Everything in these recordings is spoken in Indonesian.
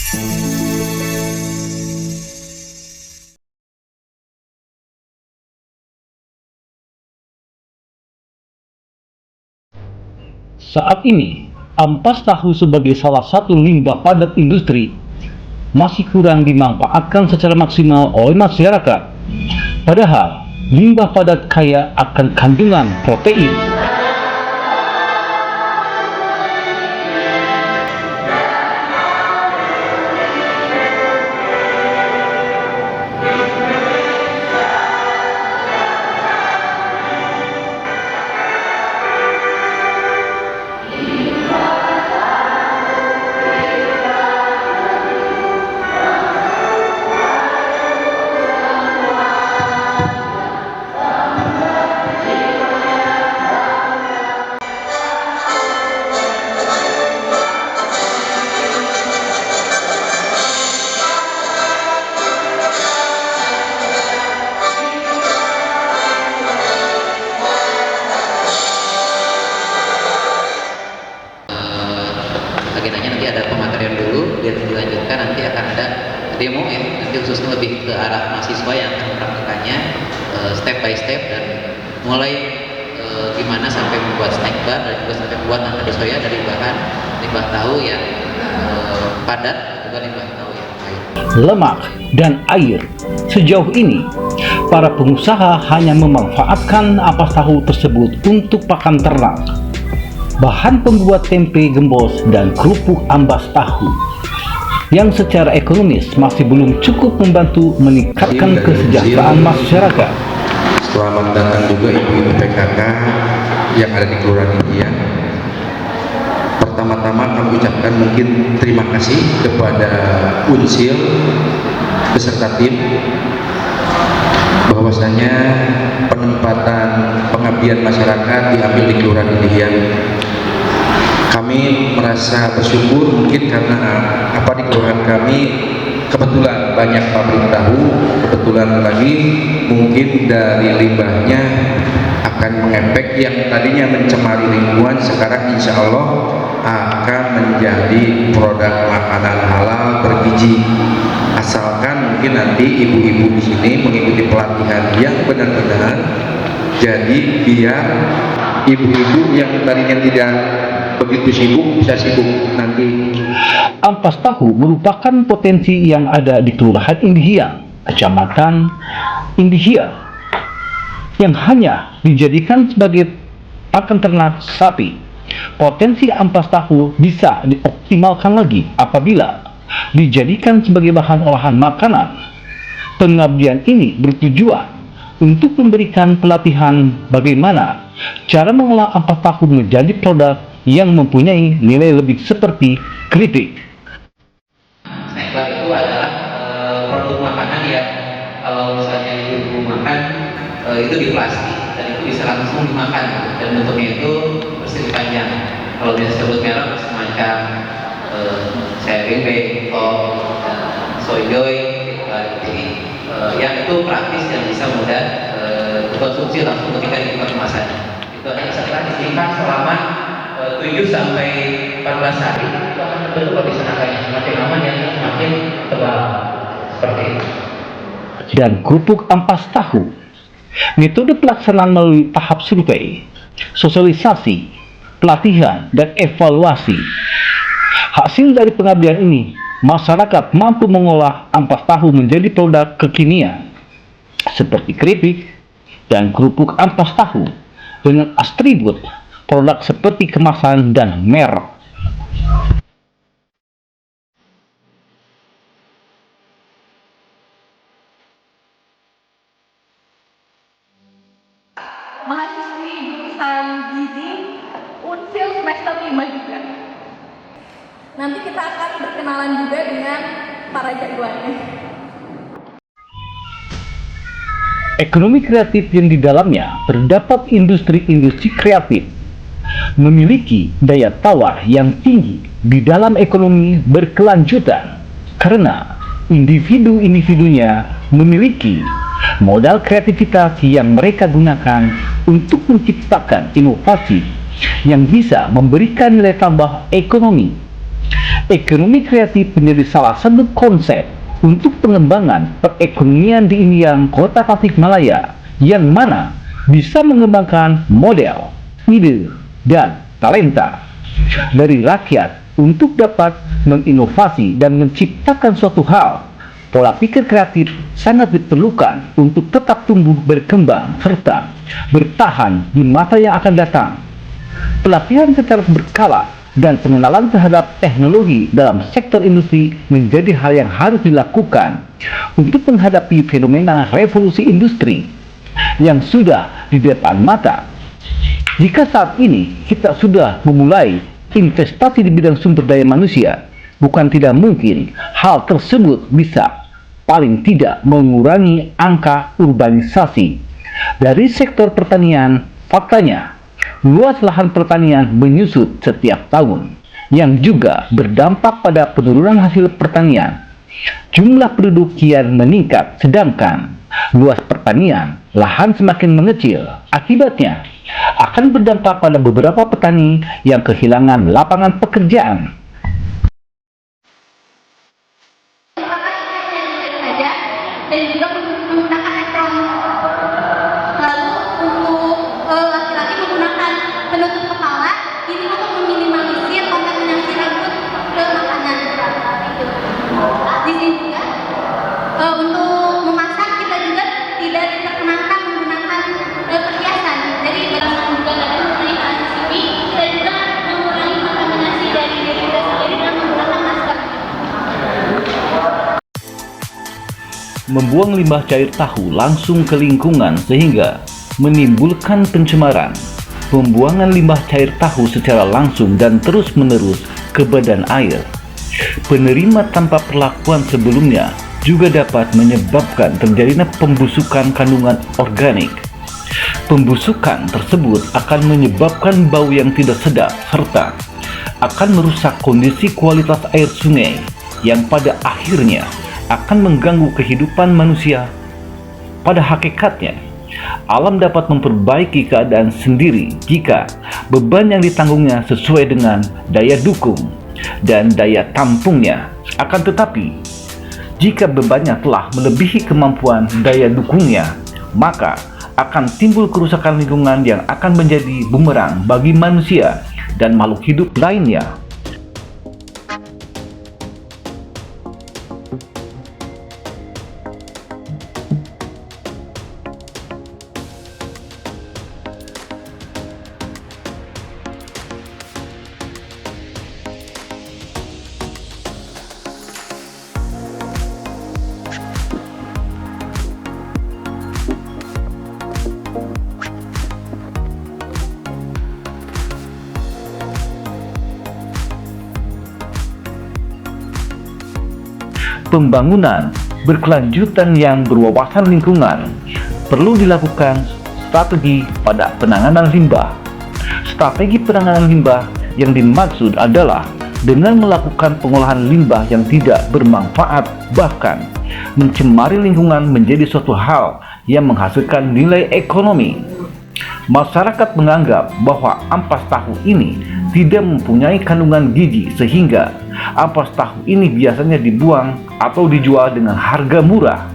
Saat ini, ampas tahu sebagai salah satu limbah padat industri masih kurang dimanfaatkan secara maksimal oleh masyarakat. Padahal, limbah padat kaya akan kandungan protein. Agendanya nanti ada pematerian dulu, biar dilanjutkan nanti akan ada demo ya, nanti khususnya lebih ke arah mahasiswa yang akan mempraktikannya step by step dan mulai gimana sampai membuat snack bar dan juga sampai membuat nangka soya dari bahan limbah tahu yang padat dan juga limbah tahu yang cair. Lemak dan air. Sejauh ini, para pengusaha hanya memanfaatkan ampas tahu tersebut untuk pakan ternak, bahan pembuat tempe gembos dan kerupuk ampas tahu, yang secara ekonomis masih belum cukup membantu meningkatkan kesejahteraan masyarakat. Selamat datang juga ibu-ibu PKK yang ada di Kelurahan Indian. Pertama-tama kami ucapkan mungkin terima kasih kepada Unsil beserta tim, bahwasanya penempatan pengabdian masyarakat diambil di Kelurahan Indian. Kami merasa bersyukur mungkin karena di kelurahan kami kebetulan banyak pabrik tahu, kebetulan lagi mungkin dari limbahnya akan mengefek yang tadinya mencemari lingkungan, sekarang insya Allah akan menjadi produk makanan halal bergizi, asalkan mungkin nanti ibu-ibu di sini mengikuti pelatihan yang benar-benar, jadi biar ibu-ibu yang tadinya tidak begitu sibuk bisa sibuk nanti. Ampas tahu merupakan potensi yang ada di Kelurahan Indihiang, Kecamatan Indihiang, yang hanya dijadikan sebagai pakan ternak sapi. Potensi ampas tahu bisa dioptimalkan lagi apabila dijadikan sebagai bahan olahan makanan. Pengabdian ini bertujuan untuk memberikan pelatihan bagaimana cara mengolah ampas tahu menjadi produk yang mempunyai nilai lebih seperti keripik. Snack bar itu adalah produk makanan yang kalau misalnya ibu makan itu di plastik dan itu bisa langsung dimakan dan bentuknya itu persegi panjang. Kalau bisa sebut merek semacam sharing beko, soydoy, jadi yang itu praktis dan bisa mudah dikonsumsi langsung ketika dibuka kemasannya. Itu hanya setelah disimpan selama 7 sampai 14 hari itu akan terbentuk lapisan akarnya, semakin lama dia semakin tebal seperti itu. Dan kerupuk ampas tahu, metode pelaksanaan melalui tahap survei, sosialisasi, pelatihan, dan evaluasi. Hasil dari pengabdian ini, masyarakat mampu mengolah ampas tahu menjadi produk kekinian seperti keripik dan kerupuk ampas tahu dengan atribut produk seperti kemasan dan merek. Mahasiswi jurusan gizi Unsil semester 5 juga. Nanti kita akan berkenalan juga dengan para jagoannya. Ekonomi kreatif yang di dalamnya terdapat industri-industri kreatif memiliki daya tawar yang tinggi di dalam ekonomi berkelanjutan karena individu-individunya memiliki modal kreativitas yang mereka gunakan untuk menciptakan inovasi yang bisa memberikan nilai tambah ekonomi. Ekonomi kreatif menjadi salah satu konsep untuk pengembangan perekonomian di Inian Kota Tasikmalaya, yang mana bisa mengembangkan model, ide, dan talenta dari rakyat untuk dapat menginovasi dan menciptakan suatu hal. Pola pikir kreatif sangat diperlukan untuk tetap tumbuh berkembang serta bertahan di masa yang akan datang. Pelatihan secara berkala dan pengenalan terhadap teknologi dalam sektor industri menjadi hal yang harus dilakukan untuk menghadapi fenomena revolusi industri yang sudah di depan mata. Jika saat ini kita sudah memulai investasi di bidang sumber daya manusia, bukan tidak mungkin hal tersebut bisa paling tidak mengurangi angka urbanisasi dari sektor pertanian. Faktanya, luas lahan pertanian menyusut setiap tahun, yang juga berdampak pada penurunan hasil pertanian. Jumlah penduduk kian meningkat, sedangkan luas pertanian lahan semakin mengecil. Akibatnya, akan berdampak pada beberapa petani yang kehilangan lapangan pekerjaan. Dan juga menggunakan elektronik. Lalu untuk laki-laki menggunakan penutup kepala ini untuk meminimalisir kontaminasi rambut ke makanan. Di sini juga untuk memasak kita juga tidak diperkenankan menggunakan perhiasan. Jadi berdasarkan juga dari mengenai ACCP, kita juga mengurangi kontaminasi dari diri kita sendiri dengan menggunakan masker. Membuang limbah cair tahu langsung ke lingkungan sehingga menimbulkan pencemaran. Pembuangan limbah cair tahu secara langsung dan terus-menerus ke badan air, penerima tanpa perlakuan sebelumnya, juga dapat menyebabkan terjadinya pembusukan kandungan organik. Pembusukan tersebut akan menyebabkan bau yang tidak sedap serta akan merusak kondisi kualitas air sungai yang pada akhirnya akan mengganggu kehidupan manusia. Pada hakikatnya, alam dapat memperbaiki keadaan sendiri jika beban yang ditanggungnya sesuai dengan daya dukung dan daya tampungnya. Akan tetapi, jika bebannya telah melebihi kemampuan daya dukungnya, maka akan timbul kerusakan lingkungan yang akan menjadi bumerang bagi manusia dan makhluk hidup lainnya. Pembangunan berkelanjutan yang berwawasan lingkungan perlu dilakukan strategi pada penanganan limbah. Strategi penanganan limbah yang dimaksud adalah dengan melakukan pengolahan limbah yang tidak bermanfaat bahkan mencemari lingkungan menjadi suatu hal yang menghasilkan nilai ekonomi. Masyarakat menganggap bahwa ampas tahu ini tidak mempunyai kandungan gizi sehingga ampas tahu ini biasanya dibuang atau dijual dengan harga murah.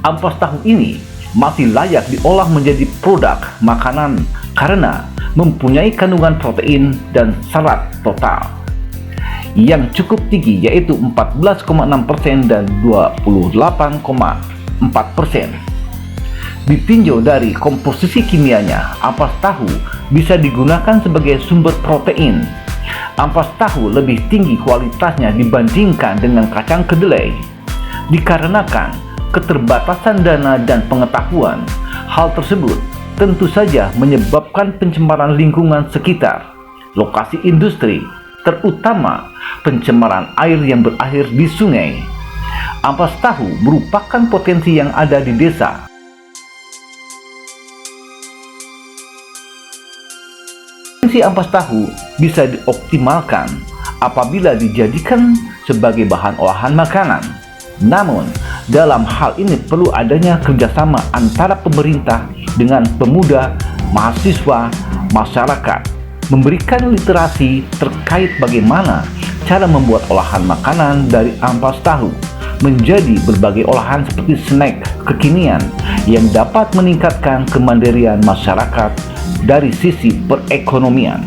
Ampas tahu ini masih layak diolah menjadi produk makanan karena mempunyai kandungan protein dan serat total yang cukup tinggi, yaitu 14,6% dan 28,4%. Ditinjau dari komposisi kimianya, ampas tahu bisa digunakan sebagai sumber protein. Ampas tahu lebih tinggi kualitasnya dibandingkan dengan kacang kedelai. Dikarenakan keterbatasan dana dan pengetahuan, hal tersebut tentu saja menyebabkan pencemaran lingkungan sekitar, lokasi industri, terutama pencemaran air yang berakhir di sungai. Ampas tahu merupakan potensi yang ada di desa. Potensi ampas tahu bisa dioptimalkan apabila dijadikan sebagai bahan olahan makanan. Namun, dalam hal ini perlu adanya kerjasama antara pemerintah dengan pemuda, mahasiswa, masyarakat, memberikan literasi terkait bagaimana cara membuat olahan makanan dari ampas tahu menjadi berbagai olahan seperti snack kekinian yang dapat meningkatkan kemandirian masyarakat dari sisi perekonomian.